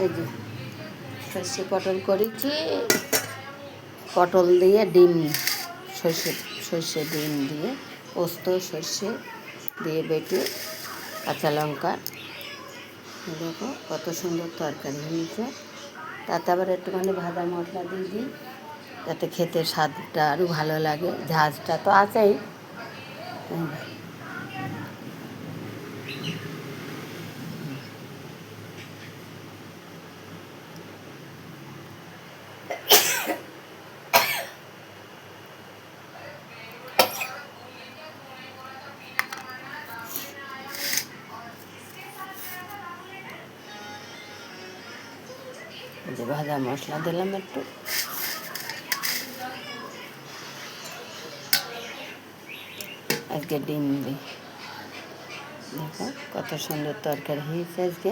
এই যে সর্ষে পটল করেছি, পটল দিয়ে ডিম, সর্ষে ডিম দিয়ে পোস্ত সর্ষে দিয়ে বেটে কাঁচা লঙ্কা, দেখো কত সুন্দর তরকারি হয়েছে। তাতে আবার একটুখানি ভাজা মশলা দিয়ে দিই, যাতে খেতে স্বাদটা আরও ভালো লাগে। ঝাঁঝটা তো আছেই। যে ভাজা মশলা দিলাম একটু, আজকে ডিম দিই। দেখো কত সুন্দর তরকারি হয়েছে আজকে।